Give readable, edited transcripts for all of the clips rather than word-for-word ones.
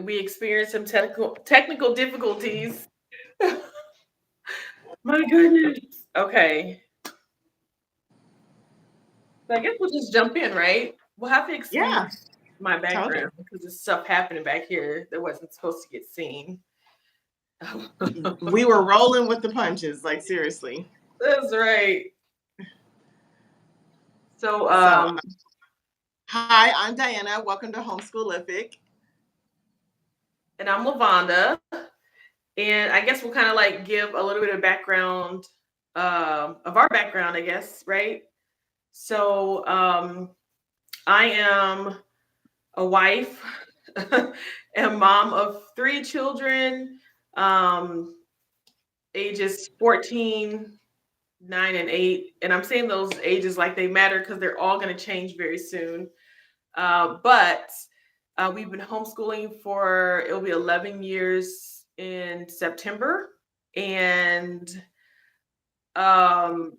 We experienced some technical difficulties. My goodness. Okay. So I guess we'll just jump in, right? We'll have to Yeah, excuse my totally. background because there's stuff happening back here that wasn't supposed to get seen. We were rolling with the punches, like seriously. That's right. So, So, hi, I'm Diana. Welcome to Homeschoolific. and I'm Lavonda, and I guess we'll kind of like give a little bit of background of our background, I guess, right? So, I am a wife and mom of three children, um, ages 14, 9, and 8. And I'm saying those ages like they matter because they're all going to change very soon. But we've been homeschooling for, it'll be 11 years in September. And um,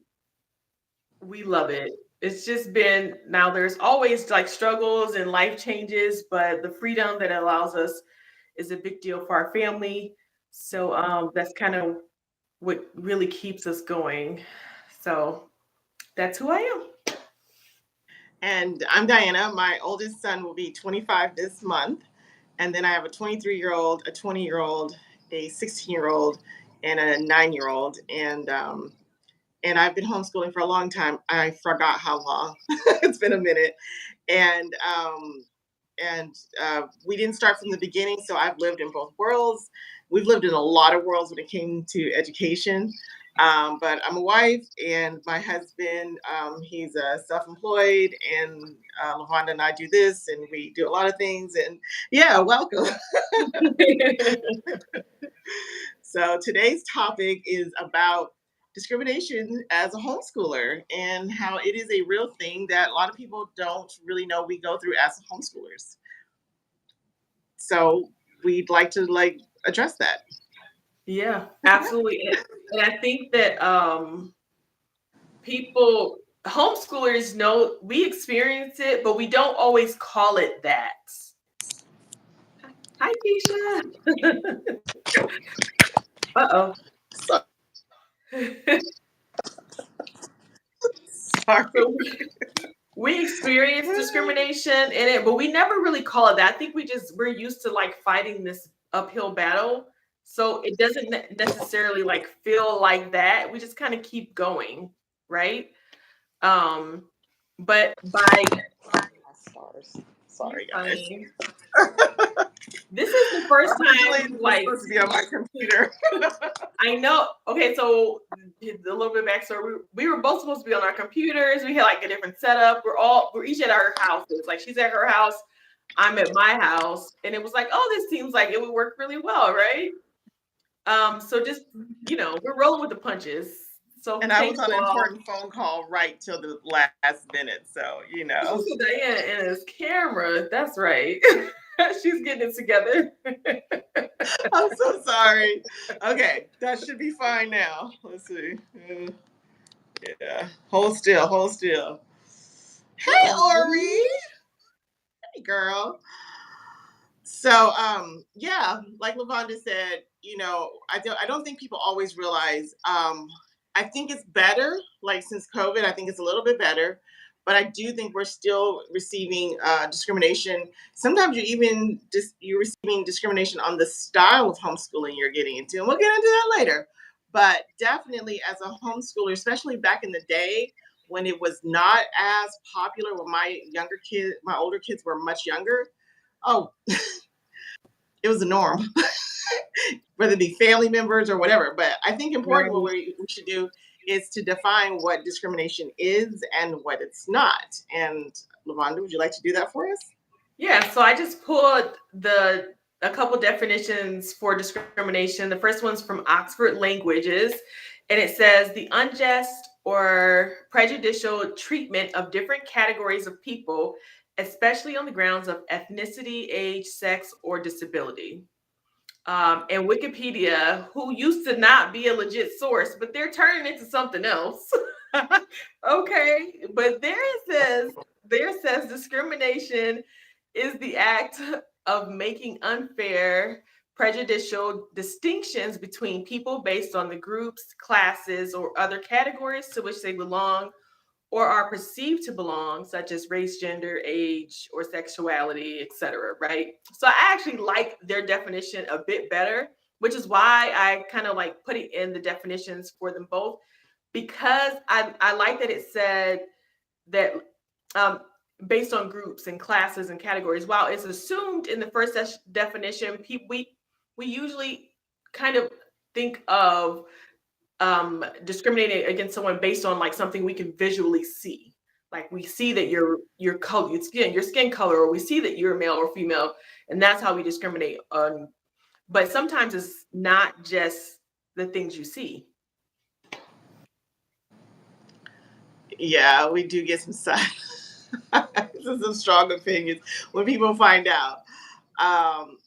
we love it. It's just been, now there's always like struggles and life changes, but the freedom that it allows us is a big deal for our family. So that's kind of what really keeps us going. So that's who I am. And I'm Diana. My oldest son will be 25 this month. And then I have a 23-year-old, a 20-year-old, a 16-year-old, and a 9-year-old. And I've been homeschooling for a long time. I forgot how long. It's been a minute. And we didn't start from the beginning, so I've lived in both worlds. We've lived in a lot of worlds when it came to education. But I'm a wife, and my husband, he's self-employed, and Lavonda and I do this, and we do a lot of things. And yeah, welcome. So today's topic is about discrimination as a homeschooler and how it is a real thing that a lot of people don't really know we go through as homeschoolers. So we'd like to address that. Yeah, absolutely. And I think that people, homeschoolers know we experience it, but we don't always call it that. Hi, Keisha. Uh-oh. So, So sorry. we experience discrimination in it, but we never really call it that. I think we're used to like fighting this uphill battle. So it doesn't necessarily like feel like that. We just kind of keep going, right? Um, but by Stars. You're Sorry, guys. funny. This is the first Originally, time, this was like, supposed to be on my computer. I know. Okay, so a little bit backstory. We were both supposed to be on our computers. We had like a different setup. We're each at our houses. Like she's at her house, I'm at my house, and it was like, oh, this seems like it would work really well, right? So just we're rolling with the punches. So And I thank was on you an all. important phone call right till the last minute. She said Diana and his camera. That's right. She's getting it together. I'm so sorry. Okay, that should be fine now. Let's see. Yeah. Hold still, hold still. Hey, Ori. Hey, girl. So, yeah, like Lavonda said, I don't think people always realize. I think it's better. Like since COVID, I think it's a little bit better, but I do think we're still receiving discrimination. Sometimes you're receiving discrimination on the style of homeschooling you're getting into, and we'll get into that later. But definitely, as a homeschooler, especially back in the day when it was not as popular, when my older kids were much younger. Oh, it was the norm, whether it be family members or whatever. But I think important what Right. we should do is to define what discrimination is and what it's not. And Lavonda, would you like to do that for us? Yeah, so I just pulled the a couple definitions for discrimination. The first one's from Oxford Languages, and it says the unjust or prejudicial treatment of different categories of people, especially on the grounds of ethnicity, age, sex, or disability. And Wikipedia, who used to not be a legit source, but they're turning into something else. Okay, but there it says discrimination is the act of making unfair, prejudicial distinctions between people based on the groups, classes, or other categories to which they belong or are perceived to belong, such as race, gender, age, or sexuality, etc. Right? So I actually like their definition a bit better, which is why I kind of like put it in the definitions for them both, because I like that it said that um, based on groups and classes and categories. While it's assumed in the first definition, we usually kind of think of discriminating against someone based on like something we can visually see. Like we see that your color, your skin color, or we see that you're male or female, and that's how we discriminate. But sometimes it's not just the things you see. Yeah, we do get some some strong opinions when people find out. Um,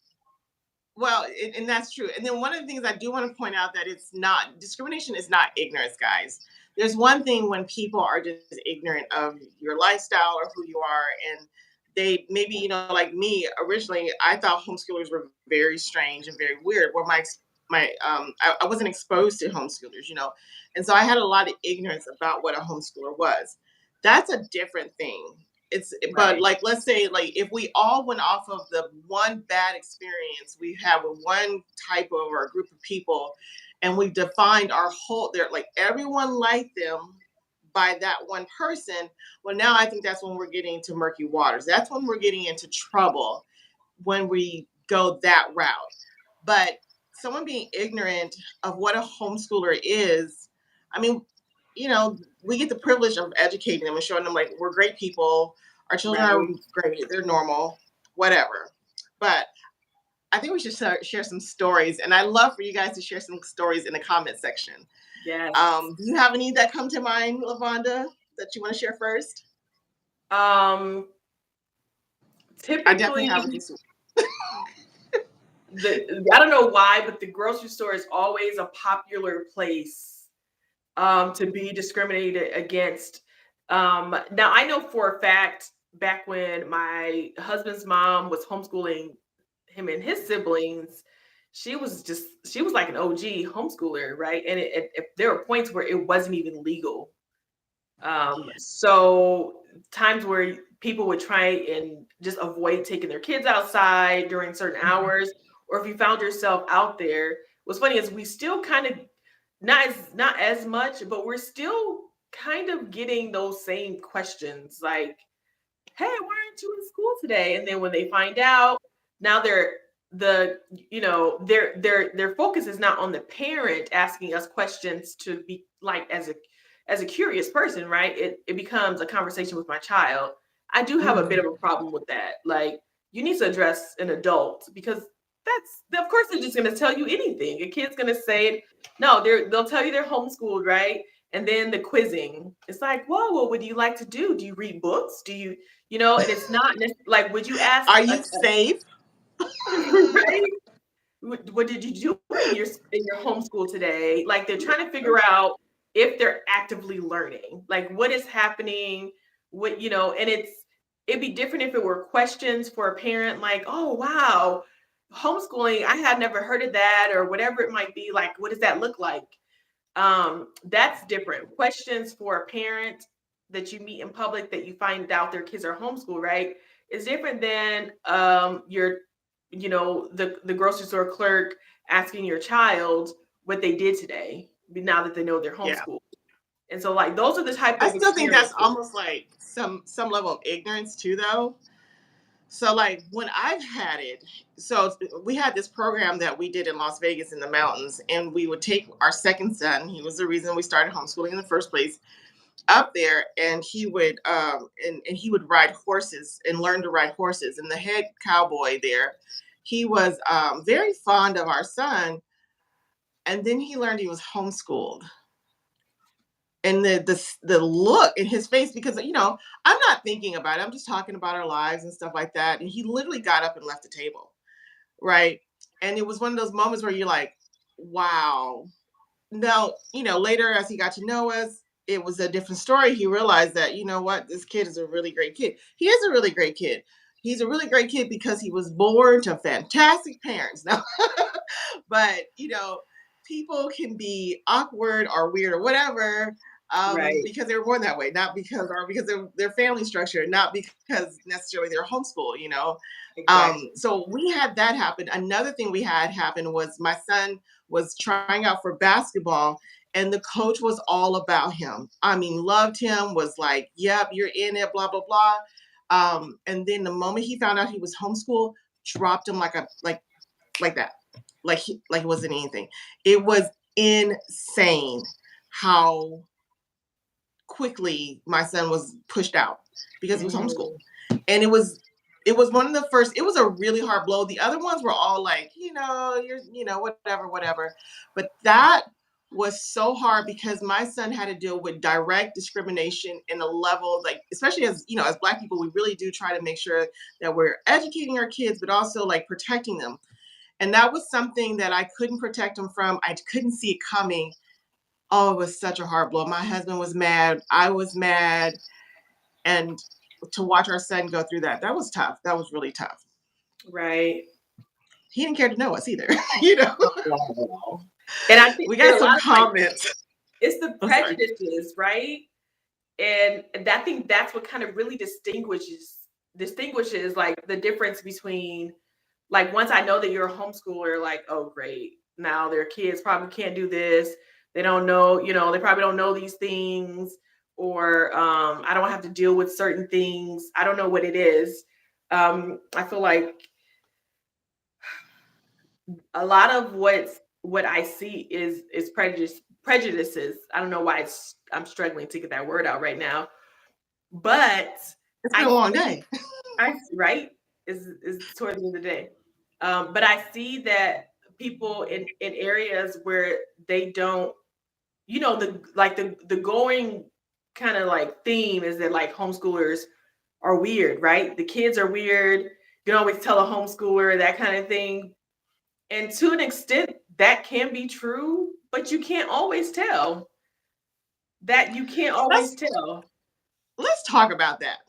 well, and that's true. And then one of the things I do want to point out that it's not discrimination is not ignorance, guys. There's one thing when people are just ignorant of your lifestyle or who you are, and they maybe like me originally, I thought homeschoolers were very strange and very weird. Where I wasn't exposed to homeschoolers, and so I had a lot of ignorance about what a homeschooler was. That's a different thing. But Right. like, let's say like if we all went off of the one bad experience we have with one type of or group of people, and we defined our whole, they're like everyone liked them by that one person. Well, now I think that's when we're getting into murky waters. That's when we're getting into trouble, when we go that route. But someone being ignorant of what a homeschooler is, I mean, we get the privilege of educating them and showing them like we're great people. Our children are Right. great. They're normal, whatever. But I think we should share some stories, and I love for you guys to share some stories in the comment section. Yes. Do you have any that come to mind, Lavonda, that you want to share first? Um, I definitely typically, have a few. I don't know why, but the grocery store is always a popular place to be discriminated against. Now, I know for a fact back when my husband's mom was homeschooling him and his siblings, she was like an OG homeschooler, right? And there were points where it wasn't even legal. So times where people would try and just avoid taking their kids outside during certain Mhm. hours, or if you found yourself out there. What's funny is we still kind of not as much, but we're still kind of getting those same questions like, "Hey, why aren't you in school today?" And then when they find out, now the their focus is not on the parent asking us questions to be like as a curious person, right? It becomes a conversation with my child. I do have a bit Mhm. of a problem with that. Like you need to address an adult because that's of course they're just gonna tell you anything. A kid's gonna say it. No, they'll tell you they're homeschooled, right? And then the quizzing. It's like, whoa, well, what do you like to do? Do you read books? Do you, and it's not like, would you ask Are a you safe? right? What did you do in your homeschool today? Like they're trying to figure out if they're actively learning. Like what is happening, and it'd be different if it were questions for a parent like, "Oh, wow, homeschooling, I had never heard of that," or whatever it might be. Like, what does that look like? That's different. Questions for a parent that you meet in public that you find out their kids are homeschooled, right? Is different than your, the grocery store clerk asking your child what they did today, now that they know they're Yeah. homeschooled. And so like those are the type I of still think that's experiences. almost like some level of ignorance too, though. So like when I've had it, so we had this program that we did in Las Vegas in the mountains, and we would take our second son. He was the reason we started homeschooling in the first place. Up there, and he would and he would ride horses and learn to ride horses. And the head cowboy there, he was very fond of our son, and then he learned he was homeschooled. And the look in his face, because I'm not thinking about it, I'm just talking about our lives and stuff like that, and he literally got up and left the table, right? And it was one of those moments where you're like, wow. Now, later as he got to know us, it was a different story. He realized that, what, this kid is a really great kid. He is a really great kid. he's a really great kid because he was born to fantastic parents. Now, but people can be awkward or weird or whatever Right. because they were born that way, not because of their family structure, not because necessarily they're homeschool. Exactly. So we had that happen. Another thing we had happen was my son was trying out for basketball, and the coach was all about him. I mean, loved him, was like, "Yep, you're in it," blah blah blah. And then the moment he found out he was homeschooled, dropped him like that, like it wasn't anything. It was insane how quickly my son was pushed out because he was homeschooled. Mhm. And it was one of the first. It was a really hard blow. The other ones were all like, you're, whatever. But that was so hard because my son had to deal with direct discrimination in a level, like, especially as Black people, we really do try to make sure that we're educating our kids, but also like protecting them. And that was something that I couldn't protect them from. I couldn't see it coming. Oh, it was such a hard blow. My husband was mad. I was mad. And to watch our son go through that was tough. That was really tough. Right. He didn't care to know us either. you know, Oh. And I think we there are got a some lot of like comments. it's the I'm sorry. prejudices, right? And I think that's what kind of really distinguishes like the difference between like once I know that you're a homeschooler, like, oh great, now their kids probably can't do this. They don't know, they probably don't know these things, or I don't have to deal with certain things. I don't know what it is. I feel like a lot of what I see is prejudices. I don't know why I'm struggling to get that word out right now, but It's been I a long see day. I right is towards the end of the day. But I see that people in areas where they don't, the going kind of like theme is that like homeschoolers are weird, right? The kids are weird. You can always tell a homeschooler that kind of thing. And to an extent, that can be true, but you can't always tell. That you can't always let's tell. let's talk about that.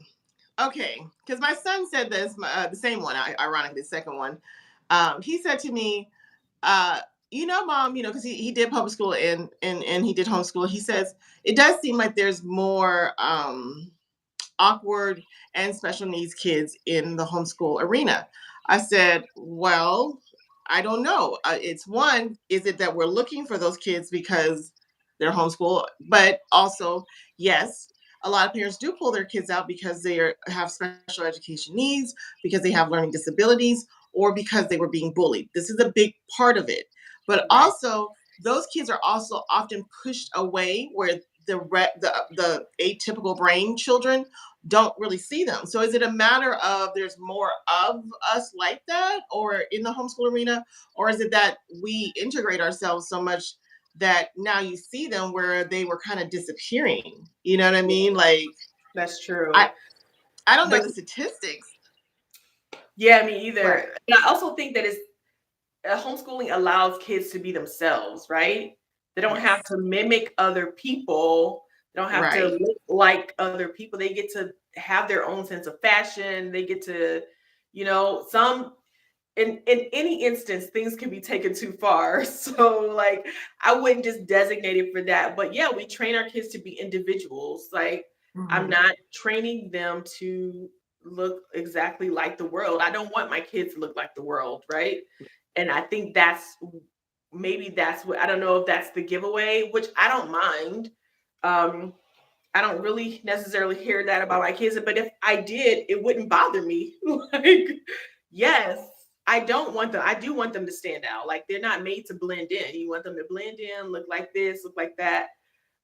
Okay, because my son said this, the same one, ironically, the second one. He said to me, uh, Mom, because he did public school and he did homeschool. He says it does seem like there's more awkward and special needs kids in the homeschool arena. I said, well, I don't know. It's one, is it that we're looking for those kids because they're homeschool? But also, yes, a lot of parents do pull their kids out because have special education needs, because they have learning disabilities, or because they were being bullied. This is a big part of it. But Right. also, those kids are also often pushed away where the atypical brain children don't really see them. So is it a matter of there's more of us like that or in the homeschool arena, or is it that we integrate ourselves so much that now you see them where they were kind of disappearing? You know what I Yeah, mean? Like that's I true. I don't know But the statistics. yeah, me either. Right. And I also think that homeschooling allows kids to be themselves, right? They don't have Yes. to mimic other people. They don't have to Right. look like other people. They get to have their own sense of fashion. They get to, some in any instance, things can be taken too far. So like I wouldn't just designate it for that. But yeah, we train our kids to be individuals. Like I'm Mhm. not training them to look exactly like the world. I don't want my kids to look like the world, right? And I think that's what I don't know if that's the giveaway, which I don't mind. Um, I don't really necessarily hear that about my kids, but if I did, it wouldn't bother me. Like, yes, I don't want them. I do want them to stand out. Like they're not made to blend in. You want them to blend in, look like this, look like that.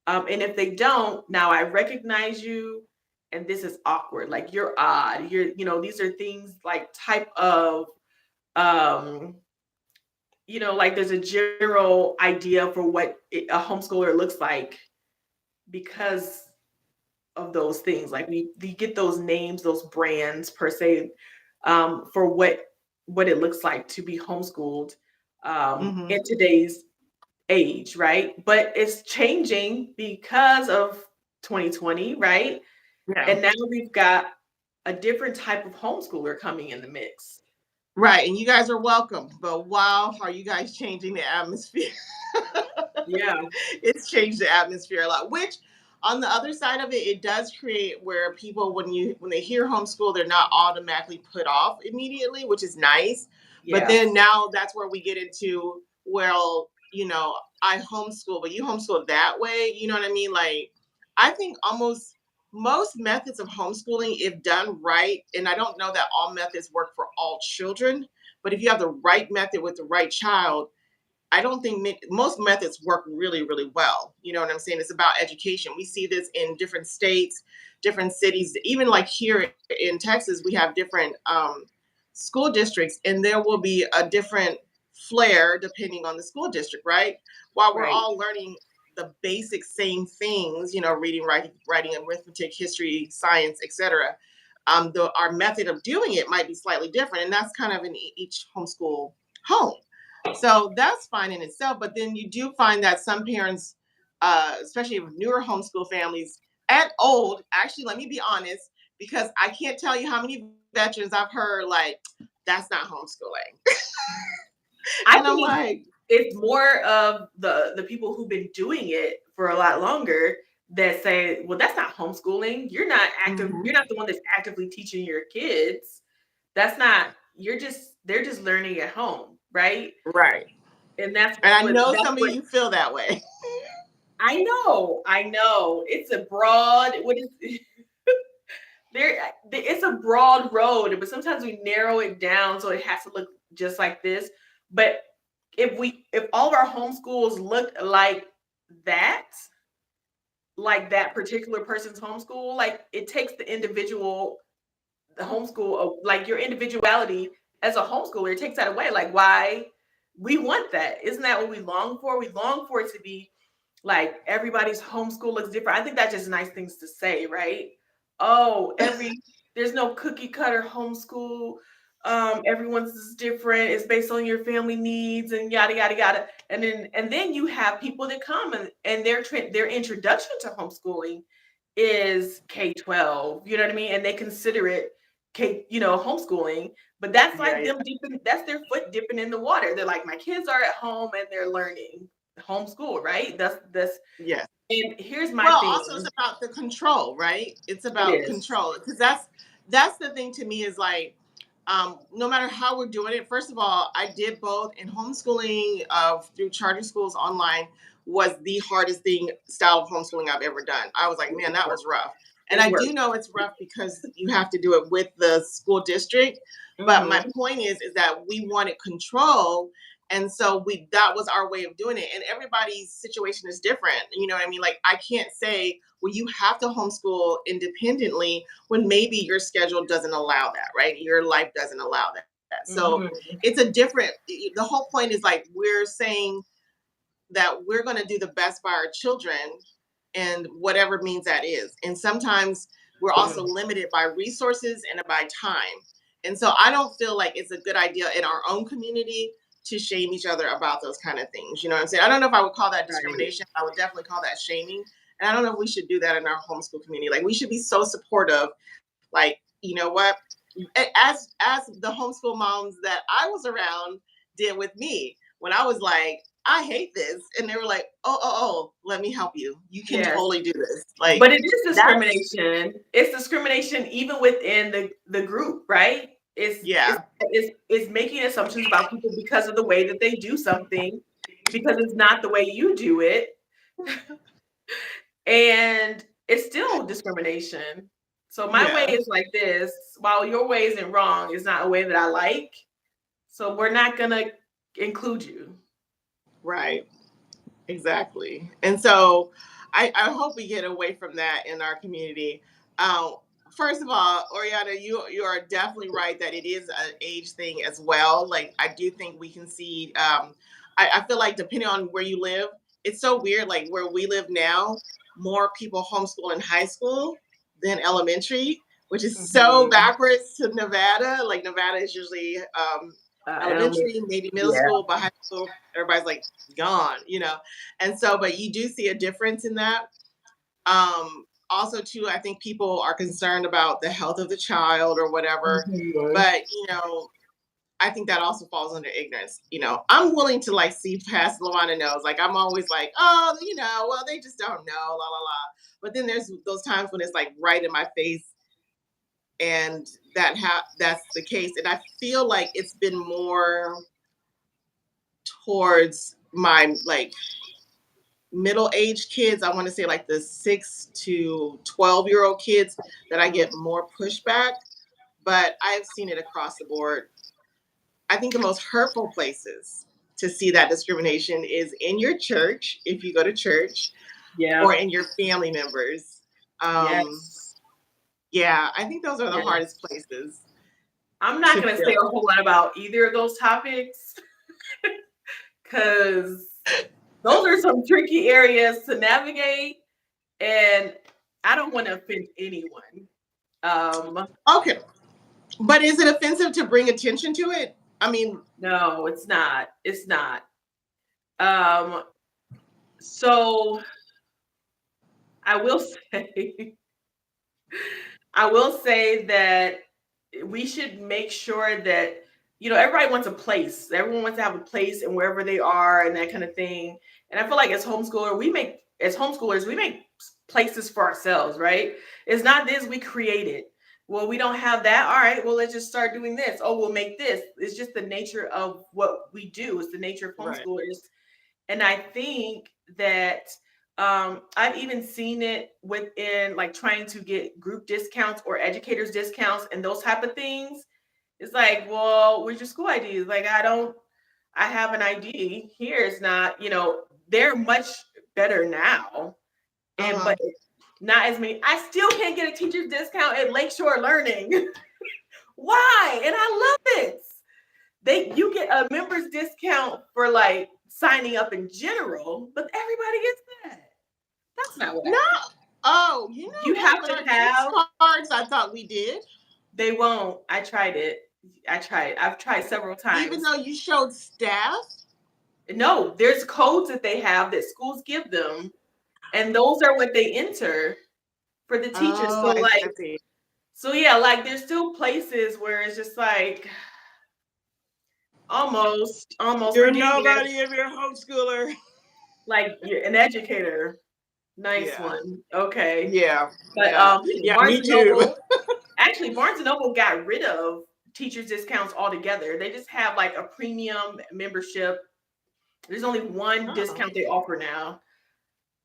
And if they don't, now I recognize you, and this is awkward. Like you're odd. These are things like type of um like there's a general idea for what a homeschooler looks like because of those things. Like we get those names, those brands per se, for what it looks like to be homeschooled Mhm. in today's age, right? But it's changing because of 2020, right? Yeah. And now we've got a different type of homeschooler coming in the mix. Right. And you guys are welcome. But wow, are you guys changing the atmosphere? Yeah. It's changed the atmosphere a lot, which on the other side of it, it does create where people, when they hear homeschool, they're not automatically put off immediately, which is nice. But Yeah. then now that's where we get into, well, I homeschool, but you homeschool that way. You know what I mean? Like, I think almost most methods of homeschooling, if done right, and I don't know that all methods work for all children, but if you have the right method with the right child, I don't think most methods work really, really well. You know what I'm saying? It's about education. We see this in different states, different cities. Even like here in Texas, we have different school districts, and there will be a different flair depending on the school district, right? While we're Right. all learning the basic same things, reading, writing, arithmetic, history, science, etc. Our method of doing it might be slightly different, and that's kind of in each homeschool home. So that's fine in itself. But then you do find that some parents, especially with newer homeschool families and old, actually, let me be honest, because I can't tell you how many veterans I've heard like, that's not homeschooling. I And I'm think like, it's more of the people who've been doing it for a lot longer that say, well, that's not homeschooling. You're not active. mhm, You're not the one that's actively teaching your kids. That's not, you're just, they're just learning at home, right? right. And that's And I what, know that's some of what you feel that way. I know. It's a broad, what is there, it's a broad road, but sometimes we narrow it down so it has to look just like this. But if all of our homeschools looked that, like that particular person's homeschool, like it takes the individual, the homeschool, like your individuality as a homeschooler, it takes that away. Like, why we want that? Isn't that what we long for? We long for it to be like everybody's homeschool looks different. I think that's just nice things to say, right? Oh, there's no cookie cutter homeschool. Everyone's is different. It's based on your family needs and yada yada yada. And then you have people that come and their introduction to homeschooling is K-12. You know what I mean? And they consider it homeschooling. But that's Yeah, like yeah, them dipping. That's their foot dipping in the water. They're like, my kids are at home and they're learning homeschool, right? That's yeah. and here's my Well, thing. also it's about the control, right? It's It about is. control, because that's the thing to me is like, no matter how we're doing it. First of all, I did both in homeschooling through charter schools online was the hardest thing style of homeschooling I've ever done. I was like, man, It's that work. was rough. And It's I work. do know it's rough because you have to do it with the school district. But my Mm-hmm. point is that we wanted control, and so we that was our way of doing it. And everybody's situation is different. You know what I mean? Like, I can't say, well, you have to homeschool independently when maybe your schedule doesn't allow that, right? Your life doesn't allow that. So Mm-hmm. it's a different, the whole point is like, we're saying that we're going to do the best by our children, and whatever means that is. And sometimes we're also limited by resources and by time. And so I don't feel like it's a good idea in our own community to shame each other about those kind of things. You know what I'm saying? I don't know if I would call that Right. discrimination. I would definitely call that shaming. And I don't know if we should do that in our homeschool community. Like, we should be so supportive. Like, you know what? As the homeschool moms that I was around did with me when I was like, I hate this. And they were like, oh, let me help you. You can Yes. totally do this. Like, But it is that's, discrimination. It's discrimination even within the group, right? It's it's yeah, it's making assumptions about people because of the way that they do something, because it's not the way you do it, and it's still discrimination. So my way yeah, is like this, while your way isn't wrong, it's not a way that I like. So we're not gonna include you. right. Exactly. And so I hope we get away from that in our community. Um, First of all, Oriana, you are definitely right that it is an age thing as well. Like, I do think we can see, I feel like depending on where you live, it's so weird. Like, where we live now, more people homeschool in high school than elementary, which is so Mhm. backwards to Nevada. Like, Nevada is usually Elementary. elementary, maybe middle Yeah. school, but high school, everybody's like gone. And so, but you do see a difference in that. also too, I think people are concerned about the health of the child or whatever. Mhm. But I think that also falls under ignorance. I'm willing to like see past Lawana knows. Like I'm always like, oh, well, they just don't know, la la la. But then there's those times when it's like right in my face, and that's the case. And I feel like it's been more towards my like middle-aged kids. I want to say like the 6 to 12-year-old kids that I get more pushback, but I've seen it across the board. I think the most hurtful places to see that discrimination is in your church, if you go to church, Yeah. or in your family members. Yes. Yeah, I think those are the hardest Yes. places I'm not to gonna say a feel. whole lot about either of those topics because those are some tricky areas to navigate, and I don't want to offend anyone. Um, Okay, but is it offensive to bring attention to it? I mean, no, it's not. It's not. Um, so I will say, I will say that we should make sure that everybody wants a place. Everyone wants to have a place and wherever they are and that kind of thing. And I feel like as homeschoolers we make places for ourselves, right? It's not this we created. Well, we don't have that. All right, well, let's just start doing this. Oh, we'll make this. It's just the nature of what we do. It's the nature of right. homeschoolers. And I think that I've even seen it within like trying to get group discounts or educators discounts and those type of things. It's like, well, where's your school IDs? Like, I have an ID here. It's not, they're much better now. And, Uh-huh. but not as many. I still can't get a teacher's discount at Lakeshore Learning. Why? And I love it. You get a member's discount for like signing up in general, but everybody gets that. That's not what I No. do. Oh, you You know what? have With to our gift have. cards, I thought we did. They won't. I tried it. I've tried several Even times. though you showed staff. No, there's codes that they have that schools give them, and those are what they enter for the teachers. Oh, So I see. like, I see. so yeah, like there's still places where it's just like almost we're You're getting there. nobody if you're a homeschooler. Like you're an educator. Nice Yeah. one. Okay. Yeah. But Yeah. Yeah, Barnes me and too. Noble, actually Barnes and Noble got rid of teachers discounts altogether. They just have like a premium membership. There's only one Oh. discount they offer now.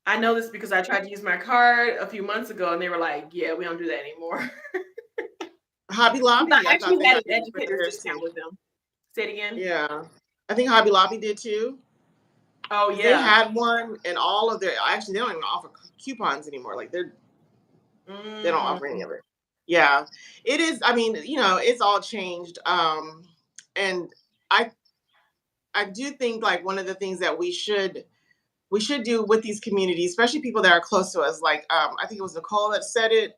I know this because I tried to use my card a few months ago and they were like, "Yeah, we don't do that anymore." Hobby I Lobby, I thought actually they had got an rid of educator's theirs too. discount with them. Say it again. Yeah. I think Hobby Lobby did too. Oh Because they yeah. had one and all of their actually they don't even offer coupons anymore. Like they don't offer any Mm, of it. Yeah. It is, I mean, it's all changed. And I I do think like one of the things that we should do with these communities, especially people that are close to us. Like I think it was Nicole that said it.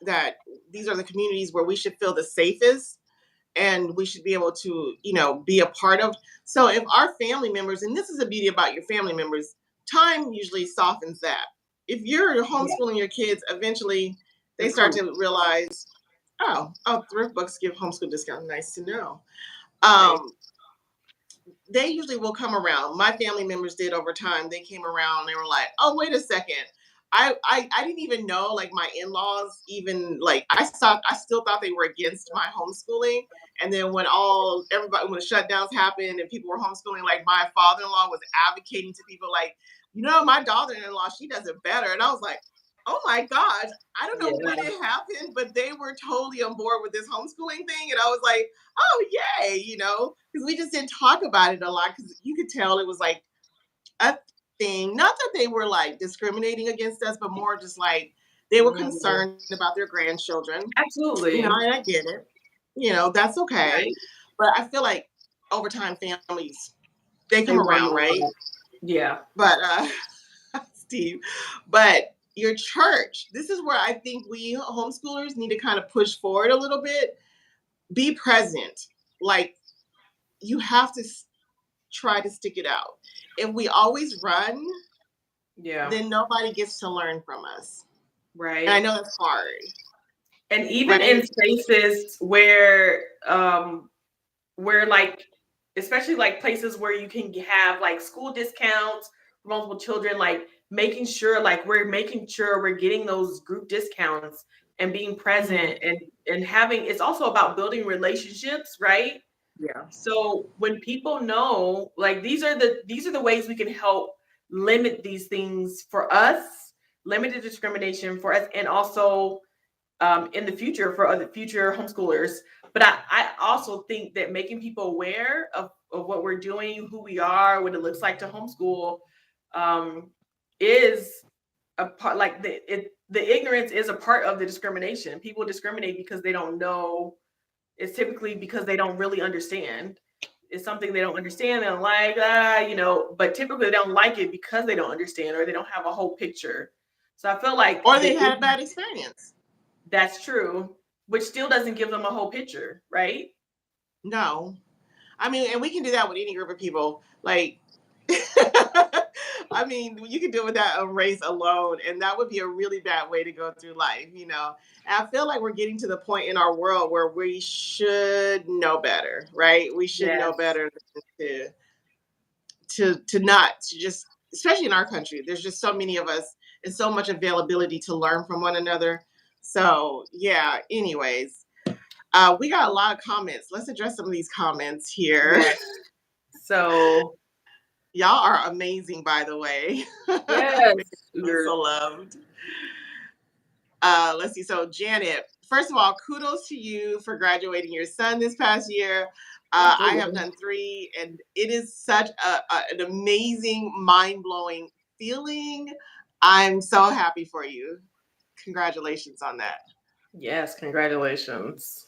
That these are the communities where we should feel the safest, and we should be able to, be a part of. So if our family members, and this is the beauty about your family members, time usually softens that. If you're yeah, homeschooling your kids, eventually the they start proof. to realize, oh, thrift books give homeschool discount. Nice to know. Right. Um, they usually will come around. My family members did over time. They came around. They were like, "Oh, wait a second. I didn't even know like my in-laws even like I still thought they were against my homeschooling. And then when the shutdowns happened and people were homeschooling, like my father-in-law was advocating to people like, my daughter-in-law, she does it better. And I was like, oh my gosh, I don't know Yeah. when it happened, but they were totally on board with this homeschooling thing. And I was like, oh yay, because we just didn't talk about it a lot because you could tell it was like a thing. Not that they were like discriminating against us, but more just like they were Mm, concerned about their grandchildren. absolutely. And I get it. That's okay. Right. But I feel like over time families they They come warm around, a right? lot. Yeah. But Steve, but your church, this is where I think we homeschoolers need to kind of push forward a little bit. Be present. Like you have to try to stick it out. If we always run, Yeah. then nobody gets to learn from us. And I Right. know that's hard, And even in right? spaces where like, especially like places where you can have like school discounts for multiple children, like making sure we're getting those group discounts and being present, Mhm. and having, it's also about building relationships, right? Yeah. So when people know, like, these are the ways we can help limit these things for us, limit the discrimination for us, and also in the future for other future homeschoolers. But I also think that making people aware of what we're doing, who we are, what it looks like to homeschool, um, is a part, like the ignorance is a part of the discrimination. People discriminate because they don't know. It's typically because they don't really understand. It's something they don't understand. They don't like, but typically they don't like it because they don't understand or they don't have a whole picture. So I feel like Or they had a bad experience. that's true, which still doesn't give them a whole picture, right? No. I mean, and we can do that with any group of people. Like, I mean, you can do it with that race alone, and that would be a really bad way to go through life, you know. And I feel like we're getting to the point in our world where we should know better, right? We should know Yes. better than to not to just, especially in our country. There's just so many of us and so much availability to learn from one another. So yeah. Anyways, we got a lot of comments. Let's address some of these comments here. Yes. So Y'all are amazing, by the way. yes, I'm you're so loved. Let's see. So, Janet, first of all, kudos to you for graduating your son this past year. I have absolutely. done 3, and it is such an amazing, mind blowing feeling. I'm so happy for you. Congratulations on that. Yes, congratulations.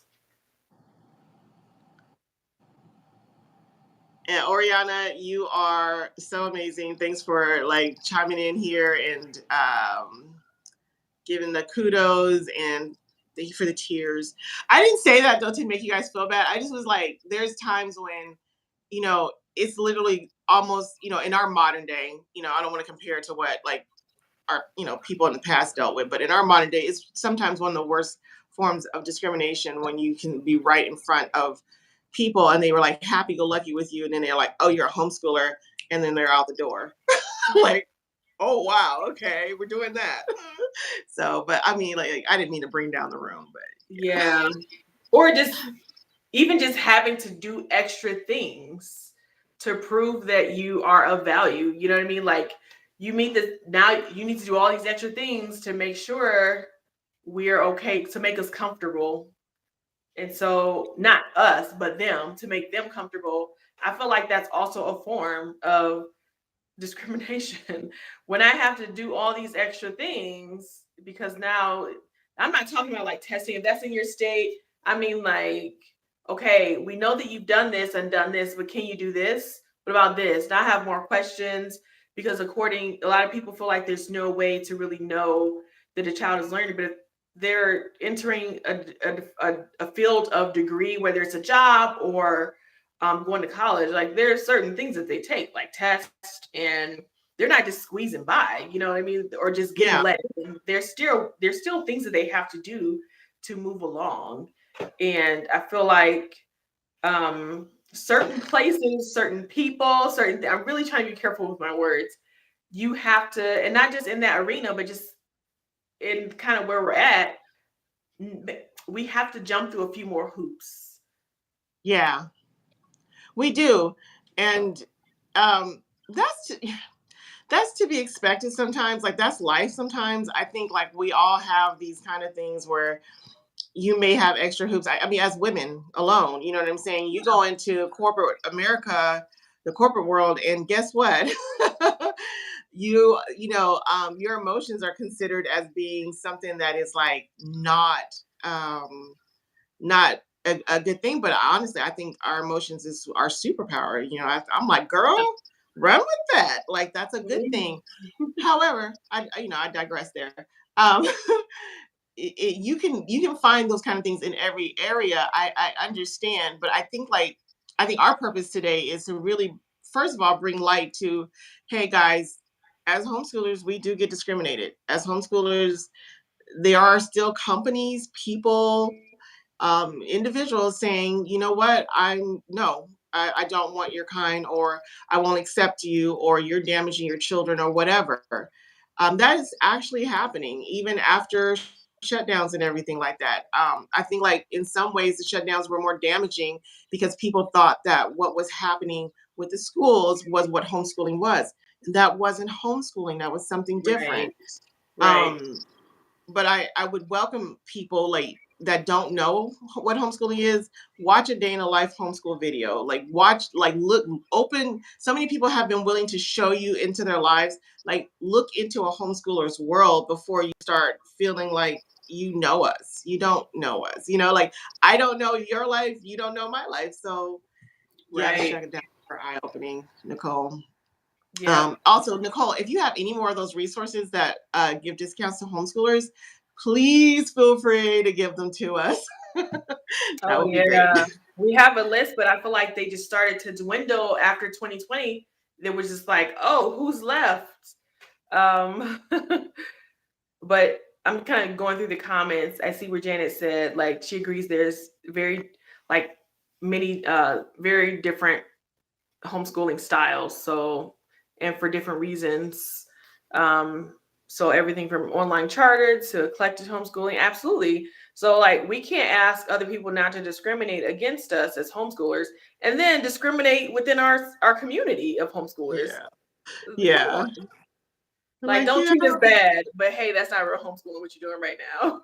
And Oriana, you are so amazing. Thanks for like chiming in here and giving the kudos, and thank you for the tears. I didn't say that though to make you guys feel bad. I just was like, there's times when, it's literally almost, in our modern day, I don't want to compare it to what like our, people in the past dealt with, but in our modern day, it's sometimes one of the worst forms of discrimination when you can be right in front of people and they were like happy go lucky with you, and then they're like, oh, you're a homeschooler, and then they're out the door. Like, oh wow, okay, we're doing that. So, but I mean, like, I didn't mean to bring down the room, but Yeah. Or just even just having to do extra things to prove that you are of value. You know what I mean? Like you meet this now you need to do all these extra things to make sure we're okay, to make us comfortable. And so not us, but them, to make them comfortable. I feel like that's also a form of discrimination when I have to do all these extra things because now I'm not talking about like testing if that's in your state. I mean, like, okay, we know that you've done this and done this, but can you do this? What about this? Now I have more questions because according a lot of people feel like there's no way to really know that a child is learning, but if they're entering a field of degree, whether it's a job or going to college, like there are certain things that they take, like tests, and they're not just squeezing by, you know what I mean, or just getting yeah, let in. There's still things that they have to do to move along, and I feel like certain places, certain people, I'm really trying to be careful with my words. You have to, and not just in that arena, but just in kind of where we're at, we have to jump through a few more hoops. yeah, we do, and that's to be expected sometimes. Like that's life. Sometimes I think like we all have these kind of things where you may have extra hoops. I mean, as women alone, you know what I'm saying? You go into corporate America, the corporate world, and guess what? Your emotions are considered as being something that is like um, not a good thing. But honestly, I think our emotions is our superpower. I'm like, girl, run with that. Like that's a good thing. However, I digress there. Um, you can find those kind of things in every area. I understand, but I think our purpose today is to really, first of all, bring light to, hey guys, as homeschoolers, we do get discriminated. As homeschoolers, there are still companies, people, individuals saying, you know what, I don't want your kind, or I won't accept you, or you're damaging your children, or whatever. That is actually happening even after shutdowns and everything like that. I think, like, in some ways, the shutdowns were more damaging because people thought that what was happening with the schools was what homeschooling was. And that wasn't homeschooling, that was something Right. different. Right. Um, but I would welcome people like that don't know what homeschooling is. Watch a day in a life homeschool video. Like, watch, like, look, open. So many people have been willing to show you into their lives. Like, look into a homeschooler's world before you start feeling like you know us. You don't know us. Like, I don't know your life. You don't know my life. So yeah, the Right. shutdown for eye opening, Nicole. Yep. Also, Nicole, if you have any more of those resources that give discounts to homeschoolers, please feel free to give them to us. That Oh would be great. yeah. We have a list, but I feel like they just started to dwindle after 2020. There was just like, oh, who's left? Um, but I'm kind of going through the comments. I see where Janet said like she agrees there's very like many very different homeschooling styles. So and for different reasons. Um, so everything from online charter to collected homeschooling, absolutely. So like we can't ask other people not to discriminate against us as homeschoolers and then discriminate within our community of homeschoolers. Yeah. Come Yeah. on. Like, Like, don't yeah. treat us bad, but hey, that's not real homeschooling what you're doing right now.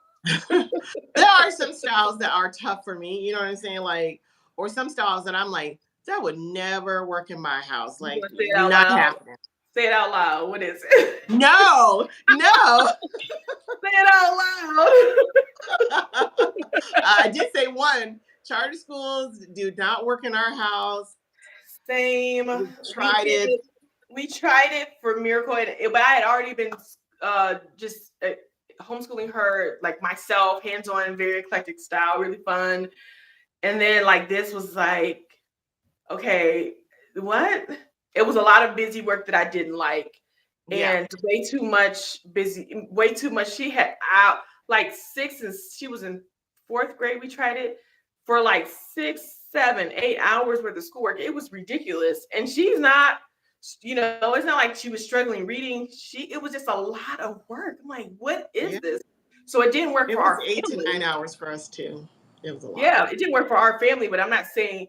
There are some styles that are tough for me. You know what I'm saying? Like, or some styles that I'm like, that would never work in my house. You Like, want to say it out not loud? happening. Say it out loud. What is it? No, no. Say it out loud. I did say one. Charter schools do not work in our house. Same. We We tried did it. it. We tried it for Miracle, but I had already been just homeschooling her like myself, hands-on, very eclectic style, really fun. And then like this was like, okay, what? It was a lot of busy work that I didn't like, Yeah. and way too much busy, way too much. She had out like six, and she was in fourth grade. We tried it for like 6, 7, 8 hours worth of schoolwork. It was ridiculous, and she's not. It's not like she was struggling reading. It was just a lot of work. I'm like, what is Yeah. this? So it didn't work It for was our 8 to 9 hours family. for us too. It was a lot. Yeah, it didn't work for our family, but I'm not saying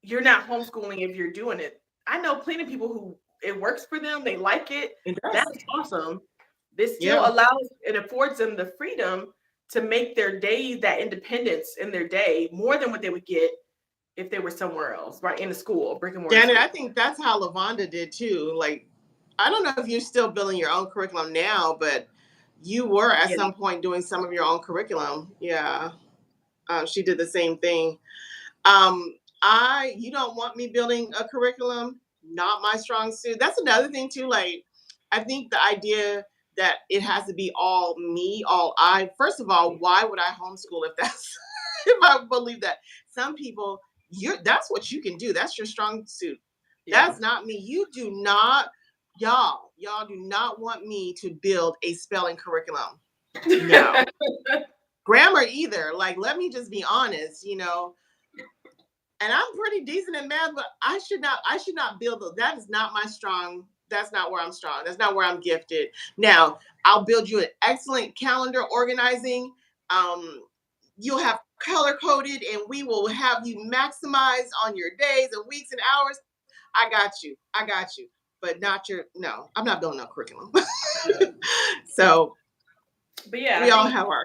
you're not homeschooling if you're doing it. I know plenty of people who it works for them, they like it. It does. That's awesome. This still Yeah. allows and affords them the freedom to make their day, that independence in their day, more than what they would get if they were somewhere else, right? In a school, brick and mortar Janet, school. I think that's how Lavonda did too. Like, I don't know if you're still building your own curriculum now, but you were at Yeah. some point doing some of your own curriculum. Yeah. She did the same thing. You don't want me building a curriculum, not my strong suit. That's another thing too. Like, I think the idea that it has to be all me, all I. First of all, why would I homeschool if that's if I believe that? Some people, that's what you can do. That's your strong suit. Yeah. That's not me. You do not, y'all do not want me to build a spelling curriculum. No. Grammar either. Like, let me just be honest. And I'm pretty decent in math, but I should not build that is not my strong. That's not where I'm strong. That's not where I'm gifted. Now, I'll build you an excellent calendar organizing. Um, you'll have color coded and we will have you maximize on your days and weeks and hours. I got you. I got you. But not your no, I'm not building no curriculum. So But yeah, we I all think have our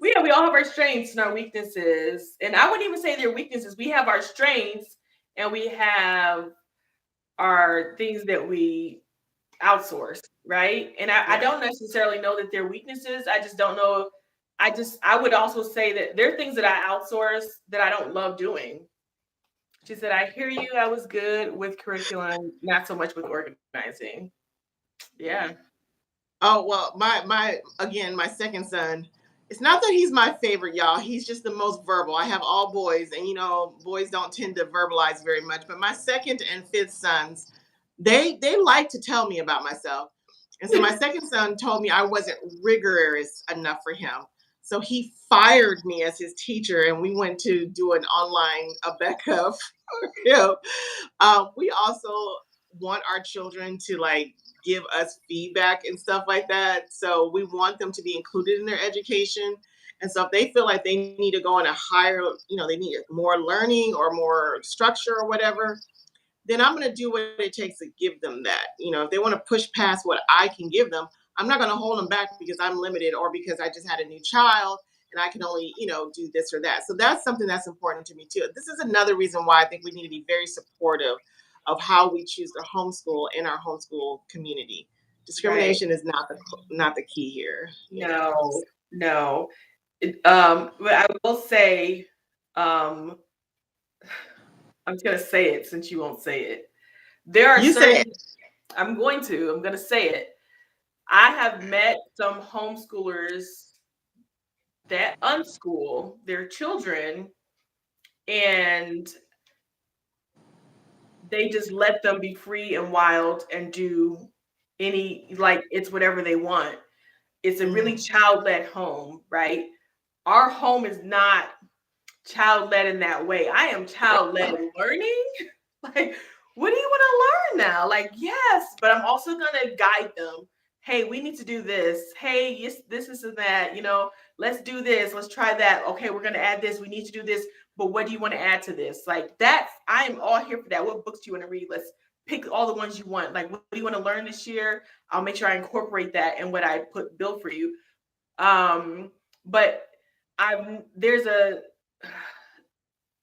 we all have our strengths and our weaknesses. And I wouldn't even say they're weaknesses. We have our strengths and we have our things that we outsource, right? And I yeah. don't necessarily know that they're weaknesses. I just don't know. I would also say that there are things that I outsource that I don't love doing. She said, I hear you. I was good with curriculum, not so much with organizing. Yeah. Oh well, my again, my second son. It's not that he's my favorite, y'all. He's just the most verbal. I have all boys, and boys don't tend to verbalize very much. But my second and fifth sons, they like to tell me about myself. And so my second son told me I wasn't rigorous enough for him. So he fired me as his teacher, and we went to do an online Becca for him. We also want our children to like give us feedback and stuff like that. So we want them to be included in their education. And so if they feel like they need to go in a higher, they need more learning or more structure or whatever, then I'm going to do what it takes to give them that. If they want to push past what I can give them, I'm not going to hold them back because I'm limited or because I just had a new child and I can only, do this or that. So that's something that's important to me too. This is another reason why I think we need to be very supportive of how we choose to homeschool in our homeschool community. Right. Discrimination is not the key here. No, no. But I will say, um, I'm just gonna say it since you won't say it. There are You say certain. it. I'm going to. I'm gonna say it. I have met some homeschoolers that unschool their children, and they just let them be free and wild and do like it's whatever they want. It's a really Mhm. child-led home, right? Our home is not child-led in that way. I am child-led learning. Like, what do you want to learn now? Like, yes, but I'm also gonna guide them. Hey, we need to do this. Hey, yes, this and that. Let's do this. Let's try that. Okay, we're gonna add this. We need to do this. But what do you want to add to this? Like that, I am all here for that. What books do you want to read? Let's pick all the ones you want. Like, what do you want to learn this year? I'll make sure I incorporate that in what I build for you. But there's a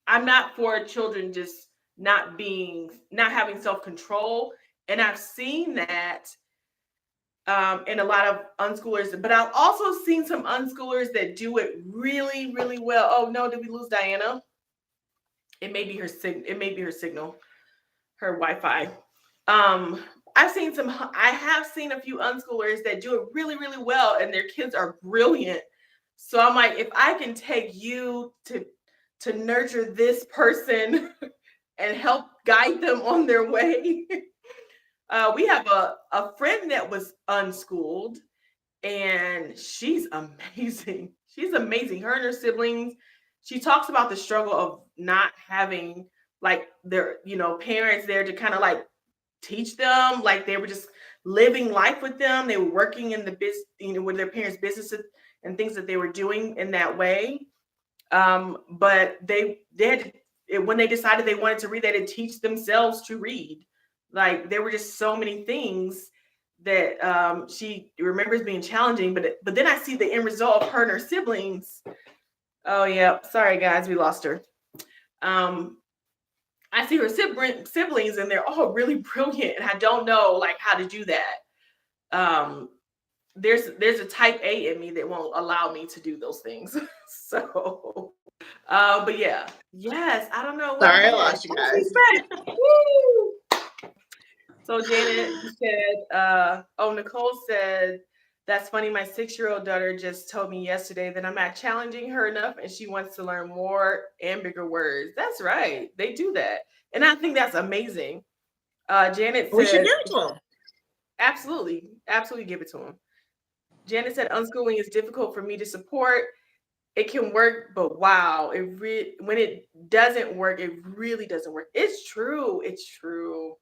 I'm not for children just not having self-control. And I've seen that in a lot of unschoolers, but I've also seen some unschoolers that do it really, really well. Oh no, did we lose Diana? It may be her signal, her Wi-Fi. Um, I have seen a few unschoolers that do it really, really well, and their kids are brilliant. So I'm like, if I can take you to nurture this person and help guide them on their way. We have a friend that was unschooled, and she's amazing. She's amazing. Her and her siblings, she talks about the struggle of not having like their, parents there to kind of like teach them. Like they were just living life with them. They were working in the business, with their parents' businesses and things that they were doing in that way. But they had when they decided they wanted to read, they had to teach themselves to read. Like there were just so many things that she remembers being challenging. But then I see the end result of her and her siblings. Oh yeah, sorry guys, we lost her. Um, I see her siblings, and they're all really brilliant, and I don't know like how to do that. Um, there's a type A in me that won't allow me to do those things. So but yeah, yes, I don't know what Sorry, I happened. lost you Oh, she's guys. back. Woo! So Janet, you said, Nicole said, that's funny. My 6-year-old daughter just told me yesterday that I'm not challenging her enough and she wants to learn more and bigger words. That's right. They do that. And I think that's amazing. Janet We should said, give it to them. absolutely, absolutely give it to him. Janet said, unschooling is difficult for me to support. It can work, but wow, when it doesn't work, it really doesn't work. It's true. It's true.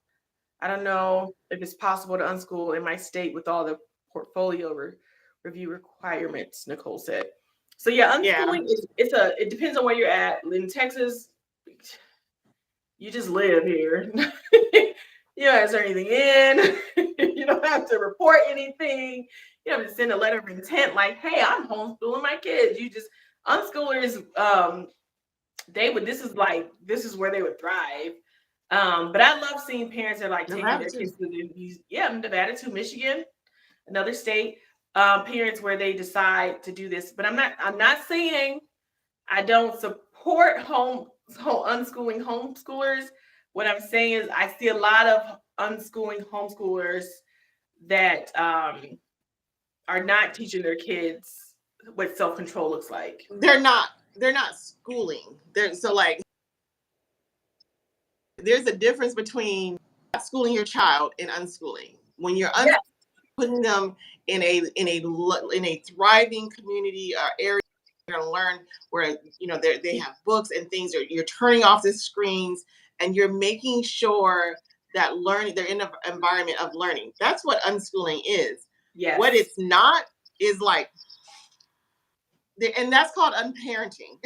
I don't know if it's possible to unschool in my state with all the portfolio review requirements, Nicole said. So yeah, Yeah. unschooling it depends on where you're at. In Texas, you just live here. You don't have to turn anything in. You don't have to report anything. You don't have to send a letter of intent like, hey, I'm homeschooling my kids. You just unschoolers, this is where they would thrive. But I love seeing parents that are like taking Nevada their too. kids to Nevada to Michigan, another state. Parents where they decide to do this. But I'm not saying I don't support unschooling homeschoolers. What I'm saying is I see a lot of unschooling homeschoolers that are not teaching their kids what self-control looks like. They're not schooling. There's a difference between schooling your child and unschooling. When you're Yeah. putting them in a thriving community area to learn, where they have books and things. You're turning off the screens, and you're making sure that learning they're in an environment of learning. That's what unschooling is. What Yes. it's not is like, and that's called unparenting.